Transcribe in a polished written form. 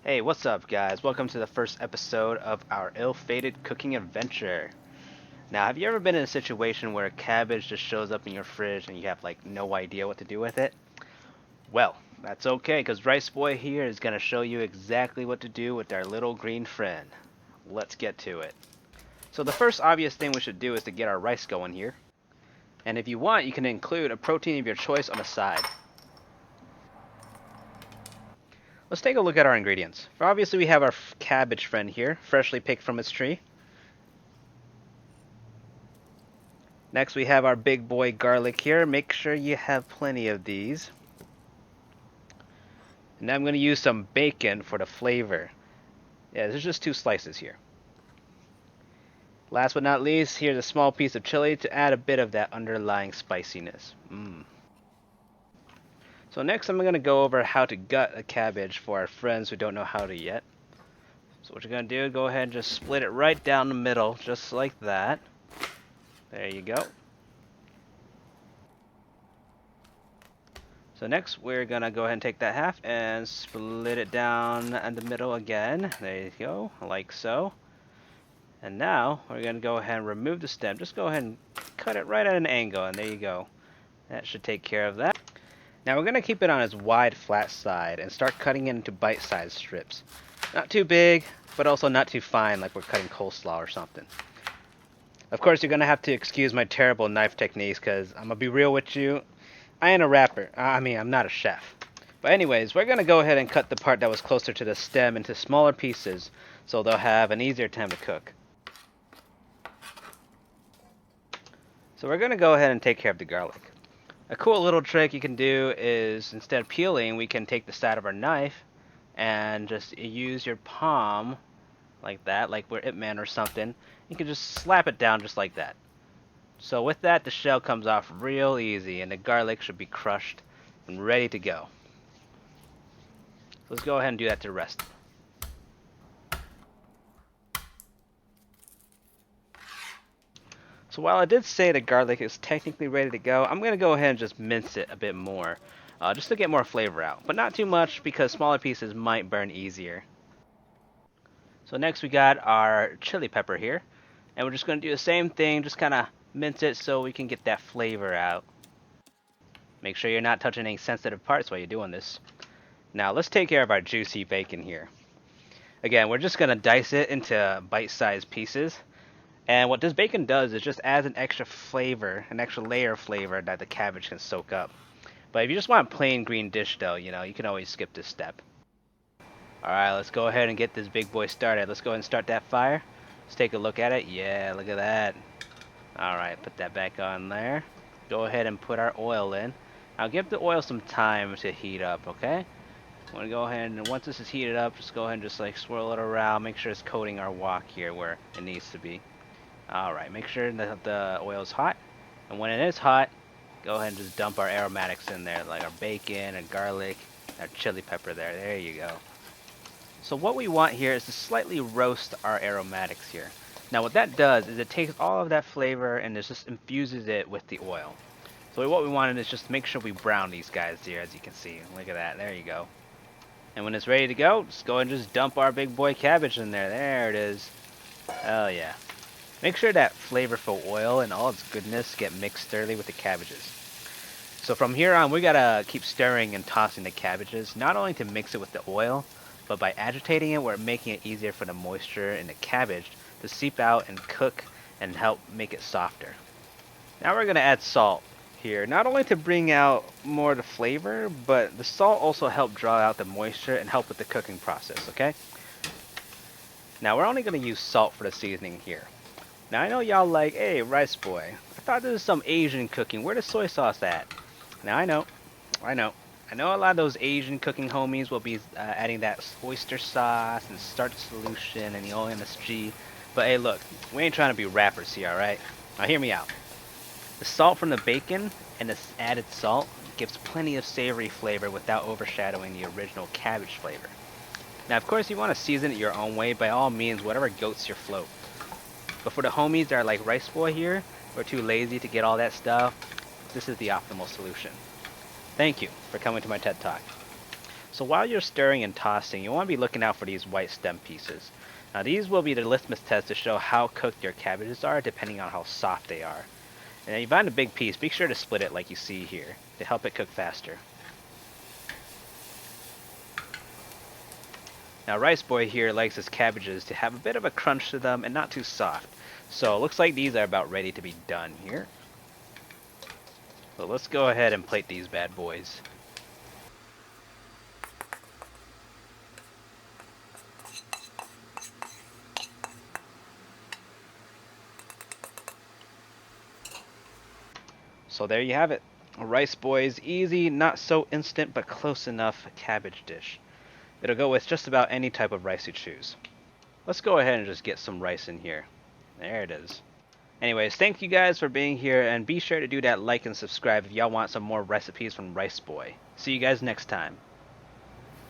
Hey, what's up, guys? Welcome to the first episode of our ill-fated cooking adventure. Now, have you ever been in a situation where a cabbage just shows up in your fridge and you have like no idea what to do with it? Well, that's okay, because Rice Boy here is going to show you exactly what to do with our little green friend. Let's get to it. So the first obvious thing we should do is to get our rice going here. And if you want, you can include a protein of your choice on the side. Let's take a look at our ingredients. Obviously, we have our cabbage friend here, freshly picked from its tree. Next, we have our big boy garlic here. Make sure you have plenty of these. And now I'm going to use some bacon for the flavor. Yeah, there's just 2 slices here. Last but not least, here's a small piece of chili to add a bit of that underlying spiciness. So next I'm going to go over how to gut a cabbage for our friends who don't know how to yet. So what you're going to do, go ahead and just split it right down the middle, just like that. There you go. So next we're going to go ahead and take that half and split it down in the middle again. There you go, like so. And now we're going to go ahead and remove the stem. Just go ahead and cut it right at an angle, and there you go. That should take care of that. Now we're going to keep it on its wide flat side and start cutting it into bite-sized strips. Not too big, but also not too fine like we're cutting coleslaw or something. Of course, you're going to have to excuse my terrible knife techniques because I'm going to be real with you. I ain't a rapper. I'm not a chef. But anyways, we're going to go ahead and cut the part that was closer to the stem into smaller pieces so they'll have an easier time to cook. So we're going to go ahead and take care of the garlic. A cool little trick you can do is, instead of peeling, we can take the side of our knife and just use your palm like that, like we're Ip Man or something. You can just slap it down just like that. So with that, the shell comes off real easy and the garlic should be crushed and ready to go. So let's go ahead and do that to the rest. So while I did say the garlic is technically ready to go, I'm going to go ahead and just mince it a bit more, just to get more flavor out. But not too much because smaller pieces might burn easier. So next we got our chili pepper here. And we're just going to do the same thing, just kind of mince it so we can get that flavor out. Make sure you're not touching any sensitive parts while you're doing this. Now let's take care of our juicy bacon here. Again, we're just going to dice it into bite-sized pieces. And what this bacon does is just adds an extra flavor, an extra layer of flavor that the cabbage can soak up. But if you just want a plain green dish though, you can always skip this step. Alright, let's go ahead and get this big boy started. Let's go ahead and start that fire. Let's take a look at it. Yeah, look at that. Alright, put that back on there. Go ahead and put our oil in. Now give the oil some time to heat up, okay? I'm going to go ahead and once this is heated up, just go ahead and just like swirl it around. Make sure it's coating our wok here where it needs to be. Alright, make sure that the oil is hot. And when it is hot, go ahead and just dump our aromatics in there, like our bacon and garlic, our chili pepper there. There you go. So what we want here is to slightly roast our aromatics here. Now what that does is it takes all of that flavor and it just infuses it with the oil. So what we wanted is just make sure we brown these guys here, as you can see. Look at that. There you go. And when it's ready to go, just go and just dump our big boy cabbage in there. There it is. Oh yeah. Make sure that flavorful oil and all its goodness get mixed thoroughly with the cabbages. So from here on, we gotta keep stirring and tossing the cabbages, not only to mix it with the oil, but by agitating it, we're making it easier for the moisture in the cabbage to seep out and cook and help make it softer. Now we're gonna add salt here, not only to bring out more of the flavor, but the salt also helps draw out the moisture and help with the cooking process, okay? Now we're only gonna use salt for the seasoning here. Now I know y'all like, hey, Rice Boy, I thought this was some Asian cooking. Where the soy sauce at? Now I know a lot of those Asian cooking homies will be adding that oyster sauce and starch solution and the OMSG. But hey, look, we ain't trying to be rappers here, alright? Now hear me out. The salt from the bacon and this added salt gives plenty of savory flavor without overshadowing the original cabbage flavor. Now of course you want to season it your own way, by all means, whatever goats your float. But for the homies that are like Rice Boy here, we're too lazy to get all that stuff, this is the optimal solution. Thank you for coming to my TED Talk. So while you're stirring and tossing, you want to be looking out for these white stem pieces. Now these will be the litmus test to show how cooked your cabbages are depending on how soft they are. And if you find a big piece, be sure to split it like you see here to help it cook faster. Now Rice Boy here likes his cabbages to have a bit of a crunch to them and not too soft. So it looks like these are about ready to be done here. So let's go ahead and plate these bad boys. So there you have it. Rice Boy's easy, not so instant, but close enough cabbage dish. It'll go with just about any type of rice you choose. Let's go ahead and just get some rice in here. There it is. Anyways, thank you guys for being here, and be sure to do that like and subscribe if y'all want some more recipes from Rice Boy. See you guys next time.